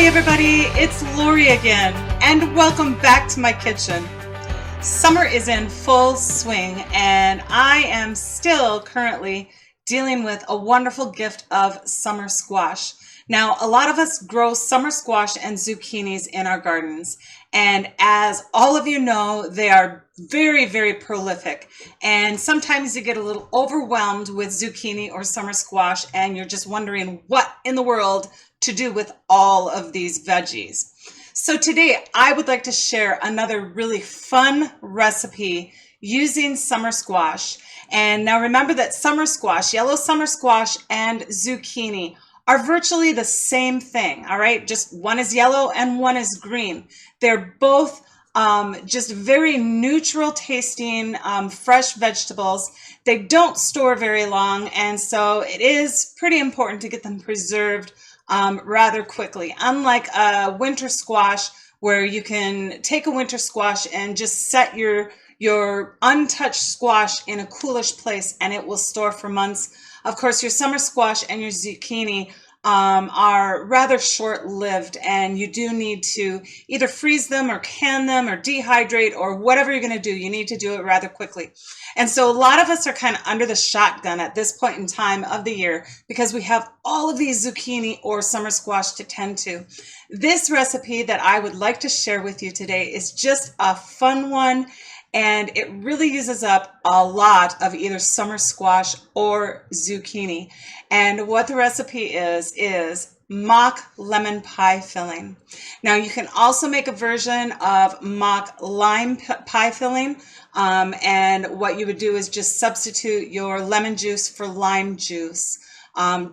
Hi everybody, it's Lori again, and welcome back to my kitchen. Summer is in full swing, and I am still currently dealing with a wonderful gift of summer squash. Now, a lot of us grow summer squash and zucchinis in our gardens, and as all of you know, they are very, very prolific, and sometimes you get a little overwhelmed with zucchini or summer squash, and you're just wondering what in the world to do with all of these veggies. So today I would like to share another really fun recipe using summer squash. And now remember that summer squash, yellow summer squash and zucchini are virtually the same thing, all right? Just one is yellow and one is green. They're both just very neutral tasting fresh vegetables. They don't store very long, and so it is pretty important to get them preserved rather quickly. Unlike a winter squash, where you can take a winter squash and just set your untouched squash in a coolish place and it will store for months. Of course, your summer squash and your zucchini are rather short-lived, and you do need to either freeze them or can them or dehydrate or whatever you're going to do. You need to do it rather quickly. And so a lot of us are kind of under the shotgun at this point in time of the year because we have all of these zucchini or summer squash to tend to. This recipe that I would like to share with you today is just a fun one, and it really uses up a lot of either summer squash or zucchini. And what the recipe is mock lemon pie filling. Now you can also make a version of mock lime pie filling, and what you would do is just substitute your lemon juice for lime juice.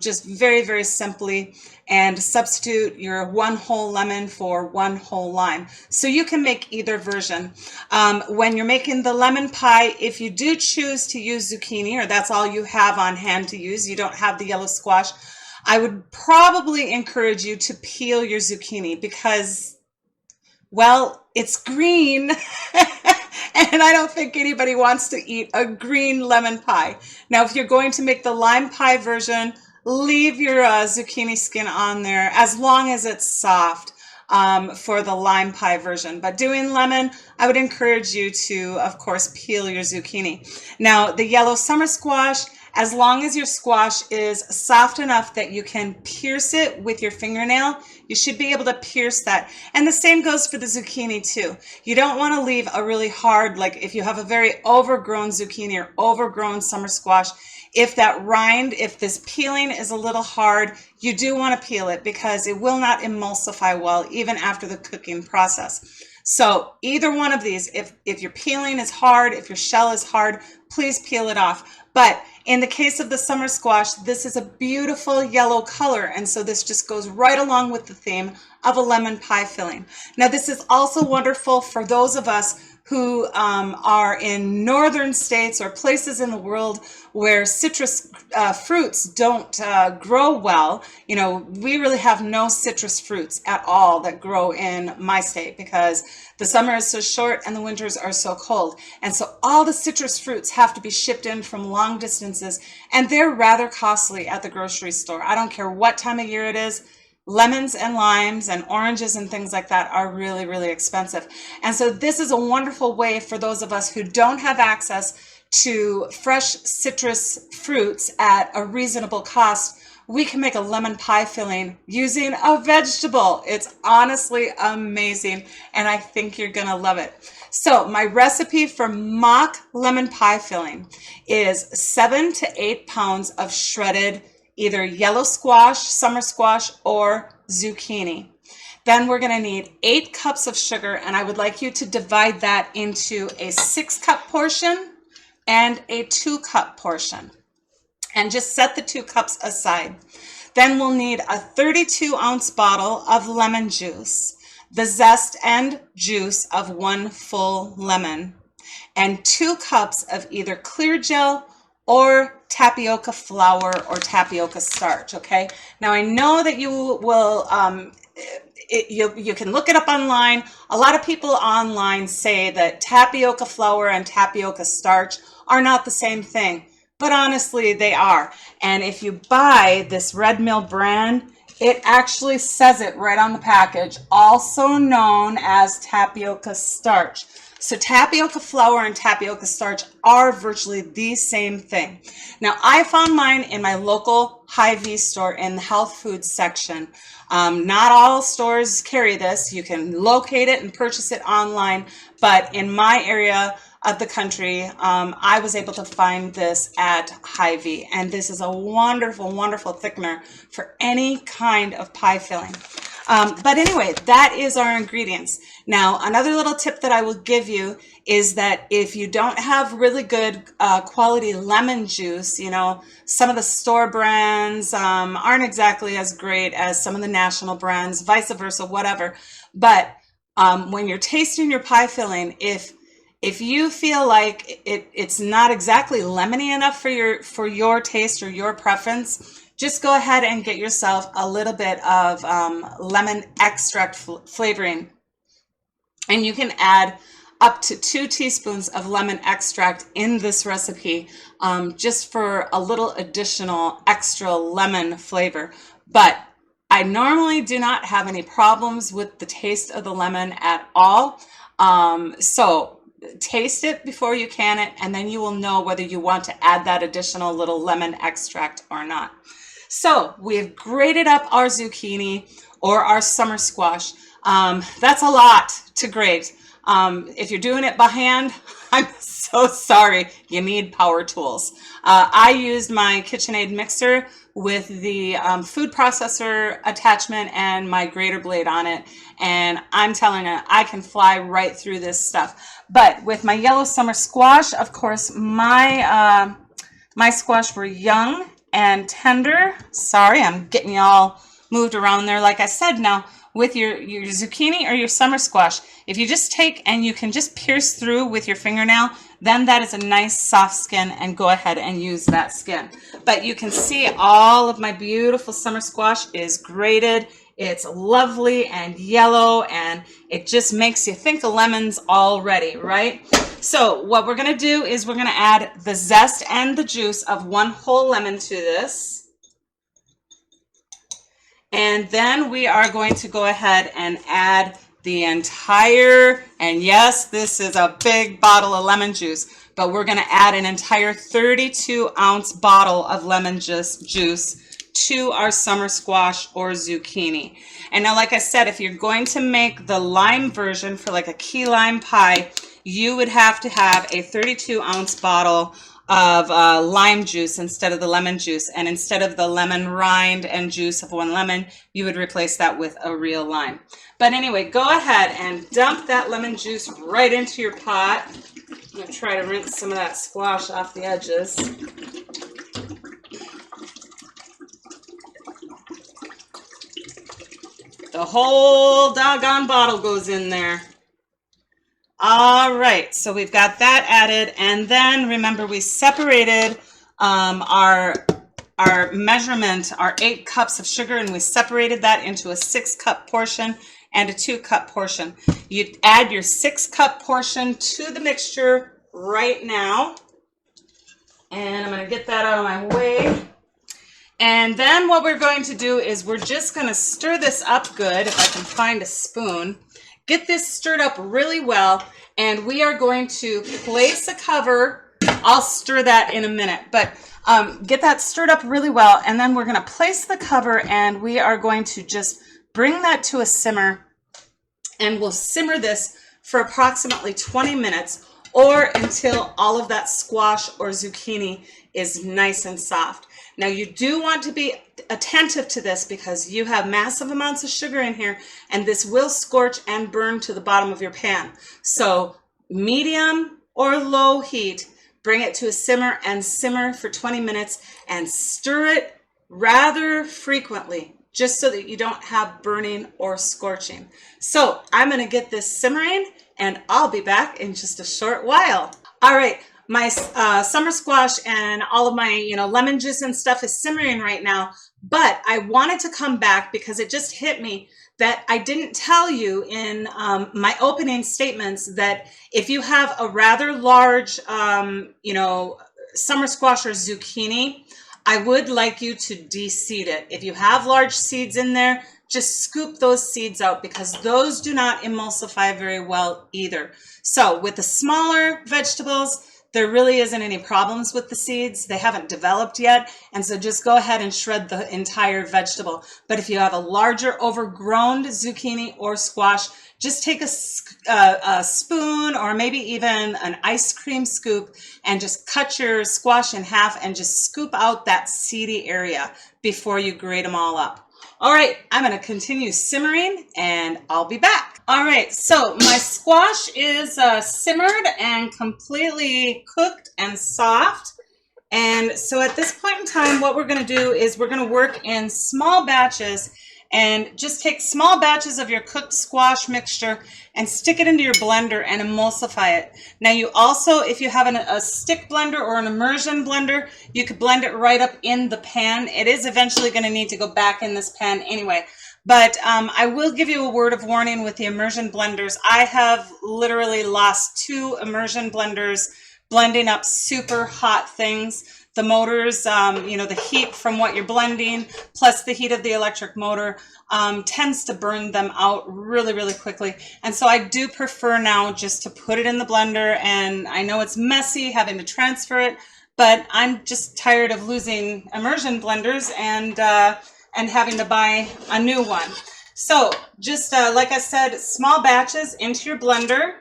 Just very, very simply, and substitute your one whole lemon for one whole lime. So you can make either version. When you're making the lemon pie, if you do choose to use zucchini, or that's all you have on hand to use, you don't have the yellow squash, I would probably encourage you to peel your zucchini because, well, it's green. And I don't think anybody wants to eat a green lemon pie. Now, if you're going to make the lime pie version, leave your zucchini skin on there as long as it's soft for the lime pie version. But doing lemon, I would encourage you to, of course, peel your zucchini. Now, the yellow summer squash, as long as your squash is soft enough that you can pierce it with your fingernail, you should be able to pierce that. And the same goes for the zucchini too. You don't want to leave a really hard, like if you have a very overgrown zucchini or overgrown summer squash, if that rind, if this peeling is a little hard, you do want to peel it because it will not emulsify well even after the cooking process. So either one of these, if your peeling is hard, if your shell is hard, please peel it off. But in the case of the summer squash, this is a beautiful yellow color, and so this just goes right along with the theme of a lemon pie filling. Now, this is also wonderful for those of us who are in northern states or places in the world where citrus fruits don't grow well. You know, we really have no citrus fruits at all that grow in my state because the summer is so short and the winters are so cold. And so all the citrus fruits have to be shipped in from long distances, and they're rather costly at the grocery store. I don't care what time of year it is. Lemons and limes and oranges and things like that are really, really expensive. And so this is a wonderful way for those of us who don't have access to fresh citrus fruits at a reasonable cost. We can make a lemon pie filling using a vegetable. It's honestly amazing, and I think you're gonna love it. So my recipe for mock lemon pie filling is 7 to 8 pounds of shredded either yellow squash, summer squash, or zucchini. Then we're going to need 8 cups of sugar, and I would like you to divide that into a 6-cup portion and a 2-cup portion. And just set the 2 cups aside. Then we'll need a 32-ounce bottle of lemon juice, the zest and juice of 1 full lemon, and 2 cups of either clear gel or tapioca flour or tapioca starch. Okay, now I know that you will you can look it up online. A lot of people online say that tapioca flour and tapioca starch are not the same thing, but honestly they are. And if you buy this Red Mill brand, It actually says it right on the package, also known as tapioca starch. So tapioca flour and tapioca starch are virtually the same thing. Now, I found mine in my local Hy-Vee store in the health food section. Not all stores carry this. You can locate it and purchase it online, but in my area of the country, I was able to find this at Hy-Vee, and this is a wonderful, wonderful thickener for any kind of pie filling. But anyway, that is our ingredients. Now, another little tip that I will give you is that if you don't have really good quality lemon juice, you know, some of the store brands aren't exactly as great as some of the national brands, vice versa, whatever. But when you're tasting your pie filling, if you feel like it's not exactly lemony enough for your taste or your preference, just go ahead and get yourself a little bit of lemon extract flavoring. And you can add up to 2 teaspoons of lemon extract in this recipe just for a little additional extra lemon flavor. But I normally do not have any problems with the taste of the lemon at all. So taste it before you can it, and then you will know whether you want to add that additional little lemon extract or not. So we've grated up our zucchini or our summer squash. That's a lot to grate. If you're doing it by hand, I'm so sorry, you need power tools. I used my KitchenAid mixer with the food processor attachment and my grater blade on it, and I'm telling you, I can fly right through this stuff. But with my yellow summer squash, of course, my squash were young and tender. Sorry, I'm getting you all moved around there. Like I said, now with your zucchini or your summer squash, if you just take and you can just pierce through with your fingernail, then that is a nice soft skin, and go ahead and use that skin. But you can see all of my beautiful summer squash is grated. It's lovely and yellow, and it just makes you think of lemons already, right? So what we're gonna do is we're gonna add the zest and the juice of 1 whole lemon to this. And then we are going to go ahead and add the entire, and yes, this is a big bottle of lemon juice, but we're going to add an entire 32-ounce bottle of lemon juice to our summer squash or zucchini. And now, like I said, if you're going to make the lime version for like a key lime pie, you would have to have a 32-ounce bottle of lime juice instead of the lemon juice, and instead of the lemon rind and juice of 1 lemon, you would replace that with a real lime. But anyway, go ahead and dump that lemon juice right into your pot. I'm going to try to rinse some of that squash off the edges. The whole doggone bottle goes in there. All right, so we've got that added, and then remember we separated our measurement, our 8 cups of sugar, and we separated that into a 6-cup portion and a 2-cup portion. You add your 6-cup portion to the mixture right now, and I'm going to get that out of my way. And then what we're going to do is we're just going to stir this up good, if I can find a spoon. Get this stirred up really well, and we are going to place a cover. I'll stir that in a minute, but get that stirred up really well, and then we're going to place the cover, and we are going to just bring that to a simmer, and we'll simmer this for approximately 20 minutes or until all of that squash or zucchini is nice and soft. Now, you do want to be attentive to this because you have massive amounts of sugar in here, and this will scorch and burn to the bottom of your pan. So medium or low heat, bring it to a simmer and simmer for 20 minutes, and stir it rather frequently just so that you don't have burning or scorching. So I'm going to get this simmering, and I'll be back in just a short while. All right. My summer squash and all of my, lemon juice and stuff is simmering right now, but I wanted to come back because it just hit me that I didn't tell you in my opening statements that if you have a rather large, summer squash or zucchini, I would like you to de-seed it. If you have large seeds in there, just scoop those seeds out because those do not emulsify very well either. So with the smaller vegetables, there really isn't any problems with the seeds. They haven't developed yet. And so just go ahead and shred the entire vegetable. But if you have a larger overgrown zucchini or squash, just take a spoon or maybe even an ice cream scoop and just cut your squash in half and just scoop out that seedy area before you grate them all up. All right, I'm going to continue simmering and I'll be back. All right, so my squash is simmered and completely cooked and soft. And so at this point in time, what we're going to do is we're going to work in small batches and just take small batches of your cooked squash mixture and stick it into your blender and emulsify it. Now you also, if you have a stick blender or an immersion blender, you could blend it right up in the pan. It is eventually going to need to go back in this pan anyway. But I will give you a word of warning with the immersion blenders. I have literally lost 2 immersion blenders blending up super hot things. The motors, you know, the heat from what you're blending, plus the heat of the electric motor tends to burn them out really, really quickly. And so I do prefer now just to put it in the blender, and I know it's messy having to transfer it, but I'm just tired of losing immersion blenders and having to buy a new one. So just like I said, small batches into your blender.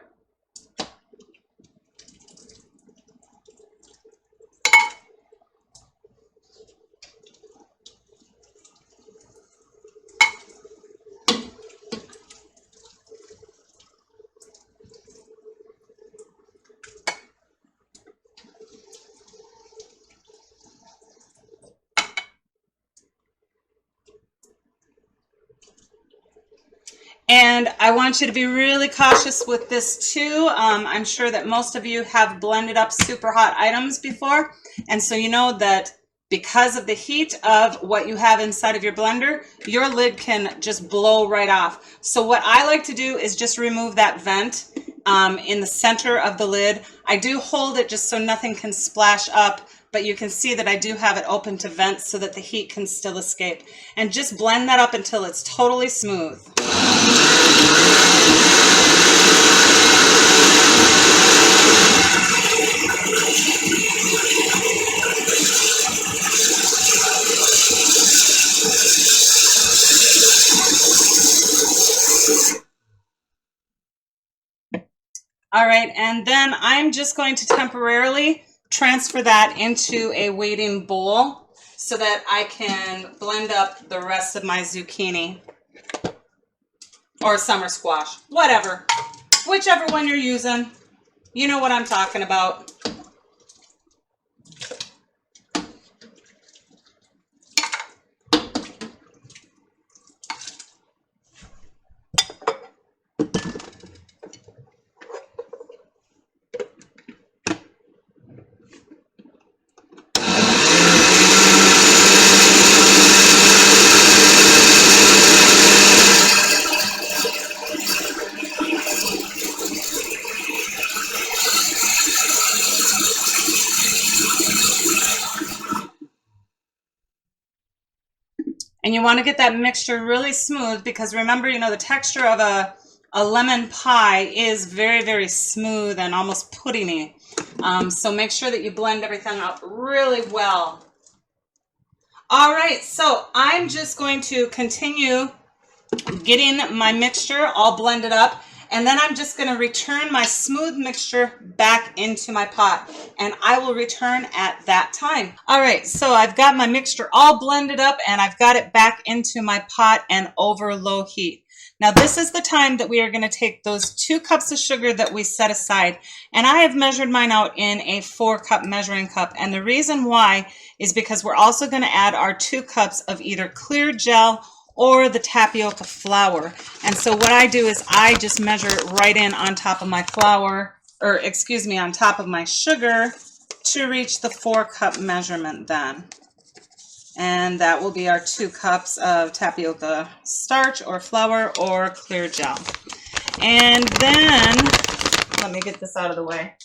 And I want you to be really cautious with this too. I'm sure that most of you have blended up super hot items before. And so you know that because of the heat of what you have inside of your blender, your lid can just blow right off. So what I like to do is just remove that vent in the center of the lid. I do hold it just so nothing can splash up, but you can see that I do have it open to vent so that the heat can still escape. And just blend that up until it's totally smooth. All right, and then I'm just going to temporarily transfer that into a waiting bowl so that I can blend up the rest of my zucchini or summer squash, whatever, whichever one you're using. You know what I'm talking about. And you want to get that mixture really smooth because remember, you know, the texture of a lemon pie is very, very smooth and almost puddingy. So make sure that you blend everything up really well. All right, so I'm just going to continue getting my mixture all blended up. And then I'm just going to return my smooth mixture back into my pot, and I will return at that time. All right, so I've got my mixture all blended up and I've got it back into my pot and over low heat. Now this is the time that we are going to take those 2 cups of sugar that we set aside, and I have measured mine out in a 4-cup measuring cup. And the reason why is because we're also going to add our 2 cups of either clear gel or the tapioca flour. And so what I do is I just measure it right in on top of my flour, or excuse me, on top of my sugar to reach the 4-cup measurement then. And that will be our 2 cups of tapioca starch or flour or clear gel. And then, let me get this out of the way.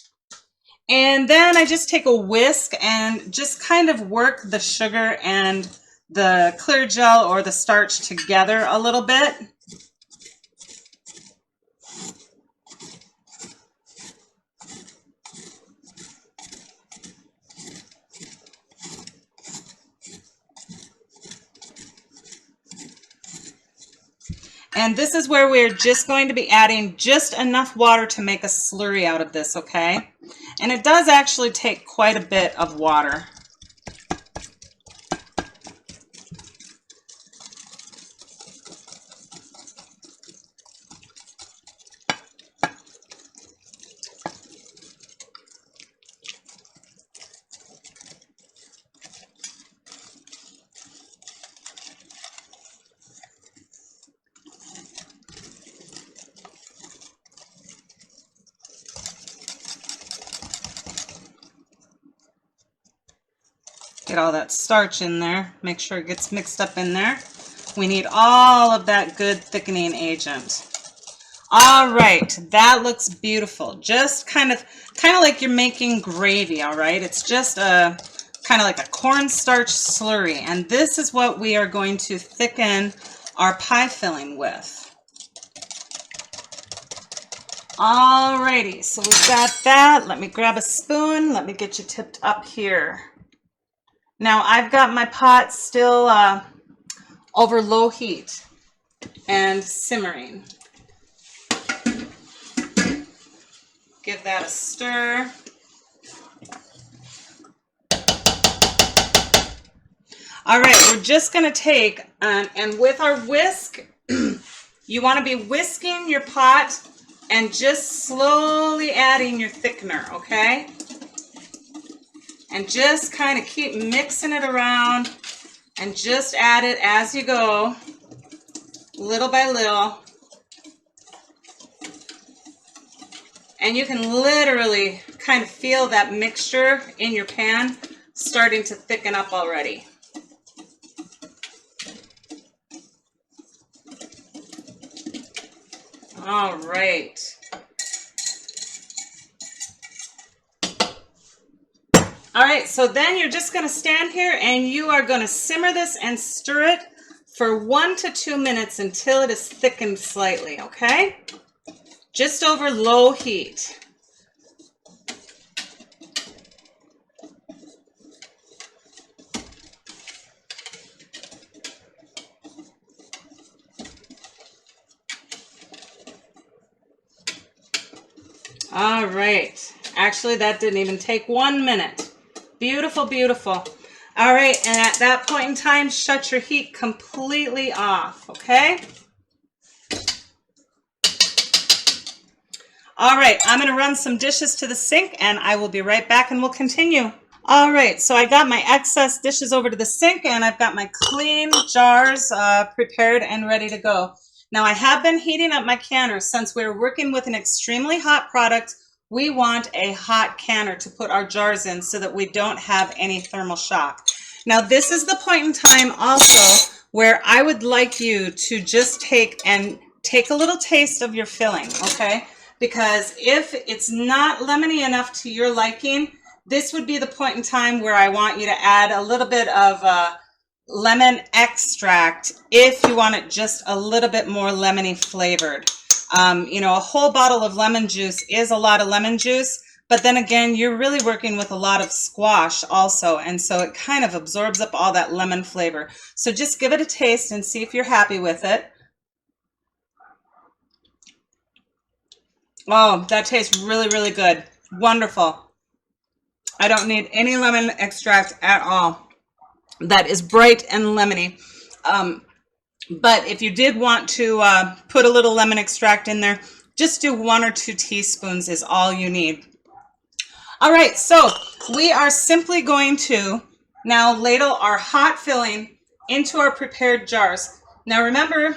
And then I just take a whisk and just kind of work the sugar and the clear gel or the starch together a little bit. And this is where we're just going to be adding just enough water to make a slurry out of this, okay? And it does actually take quite a bit of water. Get all that starch in there. Make sure it gets mixed up in there. We need all of that good thickening agent. All right, that looks beautiful. Just kind of like you're making gravy, all right? It's just a kind of like a cornstarch slurry. And this is what we are going to thicken our pie filling with. Alrighty, so we've got that. Let me grab a spoon. Let me get you tipped up here. Now I've got my pot still over low heat and simmering. Give that a stir. All right, we're just gonna take, and with our whisk, you wanna be whisking your pot and just slowly adding your thickener, okay? And just kind of keep mixing it around and just add it as you go, little by little. And you can literally kind of feel that mixture in your pan starting to thicken up already. All right. All right, so then you're just gonna stand here and you are gonna simmer this and stir it for 1 to 2 minutes until it is thickened slightly, okay? Just over low heat. All right, actually that didn't even take 1 minute. Beautiful, beautiful. All right, and at that point in time, shut your heat completely off, okay? All right, I'm gonna run some dishes to the sink and I will be right back and we'll continue. All right, so I got my excess dishes over to the sink and I've got my clean jars prepared and ready to go. Now I have been heating up my canner. Since we're working with an extremely hot product, we want a hot canner to put our jars in so that we don't have any thermal shock. Now this is the point in time also where I would like you to just take a little taste of your filling, okay? Because if it's not lemony enough to your liking, this would be the point in time where I want you to add a little bit of lemon extract if you want it just a little bit more lemony flavored. You know, a whole bottle of lemon juice is a lot of lemon juice, but then again, you're really working with a lot of squash also, and so it kind of absorbs up all that lemon flavor. So just give it a taste and see if you're happy with it. Oh, that tastes really, really good. Wonderful. I don't need any lemon extract at all. That is bright and lemony. But if you did want to put a little lemon extract in there, just do 1 or 2 teaspoons is all you need. All right, so we are simply going to now ladle our hot filling into our prepared jars. Now remember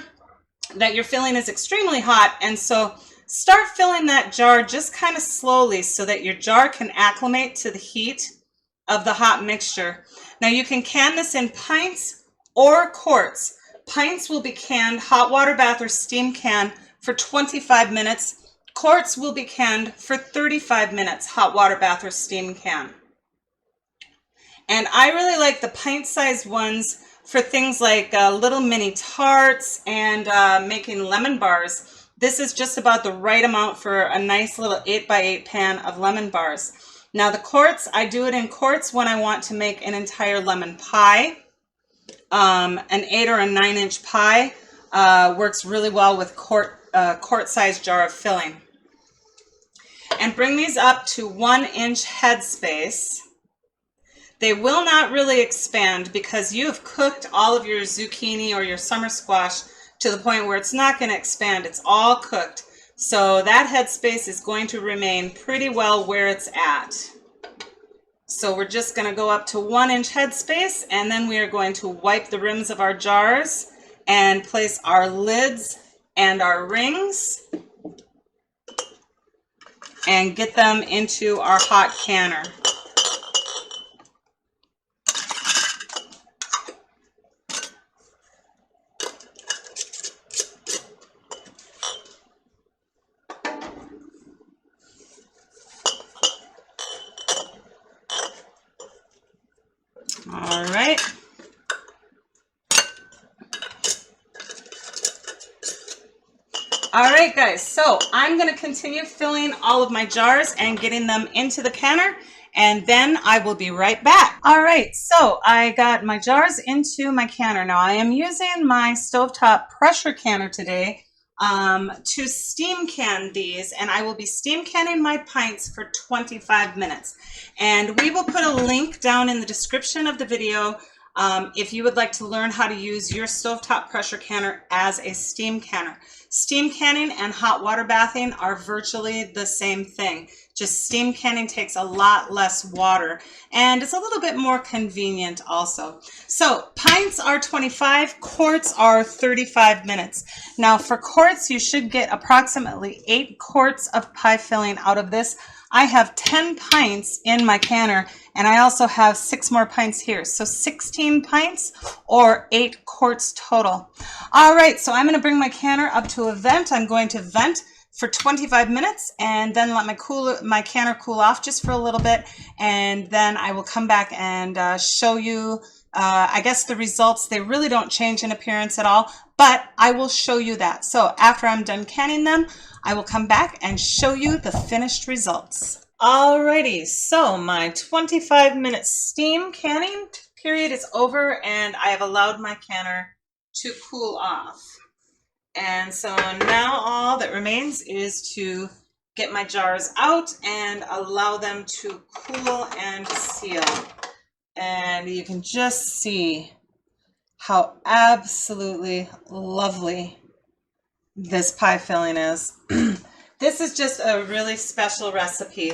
that your filling is extremely hot, and so start filling that jar just kind of slowly so that your jar can acclimate to the heat of the hot mixture. Now you can can this in pints or quarts. Pints will be canned hot water bath or steam can for 25 minutes. Quarts will be canned for 35 minutes, hot water bath or steam can. And I really like the pint-sized ones for things like little mini tarts and making lemon bars. This is just about the right amount for a nice little 8x8 pan of lemon bars. Now the quarts, I do it in quarts when I want to make an entire lemon pie. An 8 or a 9-inch pie works really well with quart-sized jar of filling. And bring these up to 1-inch headspace. They will not really expand because you have cooked all of your zucchini or your summer squash to the point where it's not going to expand. It's all cooked. So that headspace is going to remain pretty well where it's at. So we're just going to go up to 1-inch headspace, and then we are going to wipe the rims of our jars and place our lids and our rings and get them into our hot canner. All right. All right, guys, so I'm going to continue filling all of my jars and getting them into the canner, and then I will be right back. All right, so I got my jars into my canner. Now I am using my stovetop pressure canner today to steam can these, and I will be steam canning my pints for 25 minutes. And we will put a link down in the description of the video if you would like to learn how to use your stovetop pressure canner as a steam canner. Steam canning and hot water bathing are virtually the same thing. Just steam canning takes a lot less water and it's a little bit more convenient also. So pints are 25, quarts are 35 minutes. Now for quarts, you should get approximately 8 quarts of pie filling out of this. I have 10 pints in my canner, and I also have 6 more pints here. So 16 pints or 8 quarts total. All right, so I'm going to bring my canner up to a vent. I'm going to vent for 25 minutes and then let my canner cool off just for a little bit. And then I will come back and show you, I guess, the results. They really don't change in appearance at all, but I will show you that. So after I'm done canning them, I will come back and show you the finished results. Alrighty, so my 25-minute steam canning period is over and I have allowed my canner to cool off. And so now all that remains is to get my jars out and allow them to cool and seal. And you can just see how absolutely lovely this pie filling is. This is just a really special recipe,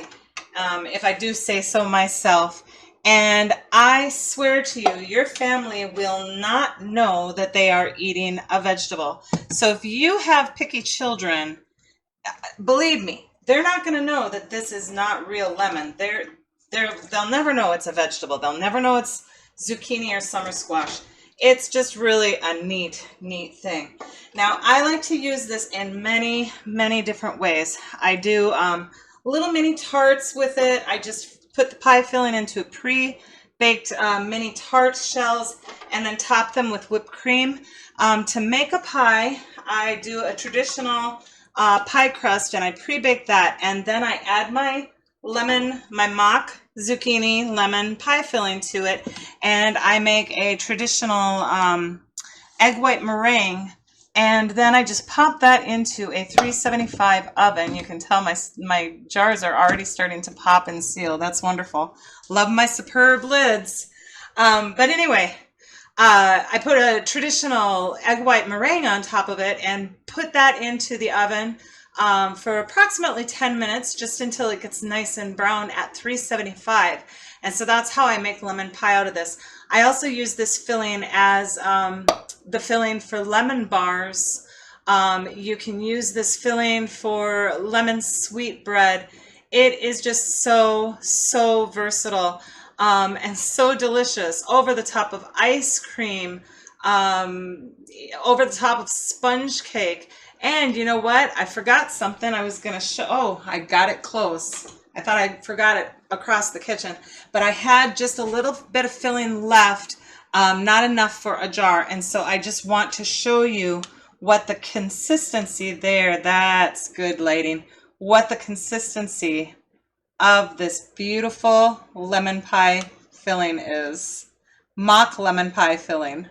if I do say so myself. And I swear to you, your family will not know that they are eating a vegetable. So if you have picky children, believe me, they're not going to know that this is not real lemon. They'll never know it's a vegetable. They'll never know it's zucchini or summer squash. It's just really a neat thing. Now, I like to use this in many, many different ways. I do little mini tarts with it. I just put the pie filling into pre-baked mini tart shells and then top them with whipped cream. To make a pie, I do a traditional pie crust and I pre-bake that, and then I add my lemon, my mock zucchini lemon pie filling to it, and I make a traditional egg white meringue, and then I just pop that into a 375 oven. You can tell my jars are already starting to pop and seal. That's wonderful. Love my superb lids. But anyway, I put a traditional egg white meringue on top of it and put that into the oven for approximately 10 minutes, just until it gets nice and brown at 375. And so that's how I make lemon pie out of this. I also use this filling as the filling for lemon bars. You can use this filling for lemon sweetbread. It is just so versatile and so delicious. Over the top of ice cream, over the top of sponge cake. And you know what? I forgot something I was going to show. Oh, I got it close. I thought I forgot it across the kitchen, but I had just a little bit of filling left, not enough for a jar. And so I just want to show you what the consistency there, that's good lighting, what the consistency of this beautiful lemon pie filling is. Mock lemon pie filling.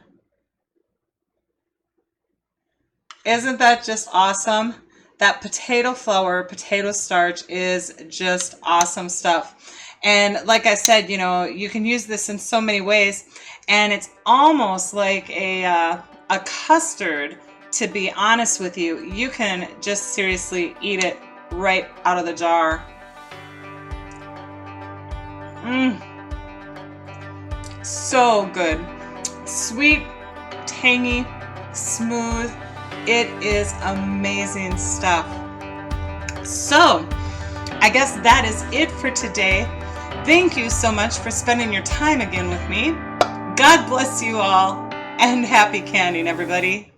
Isn't that just awesome? That potato flour, potato starch is just awesome stuff. And like I said, you know, you can use this in so many ways, and it's almost like a custard, to be honest with you. You can just seriously eat it right out of the jar. So good. Sweet, tangy, smooth. It is amazing stuff. So, I guess that is it for today. Thank you so much for spending your time again with me. God bless you all, and happy canning, everybody.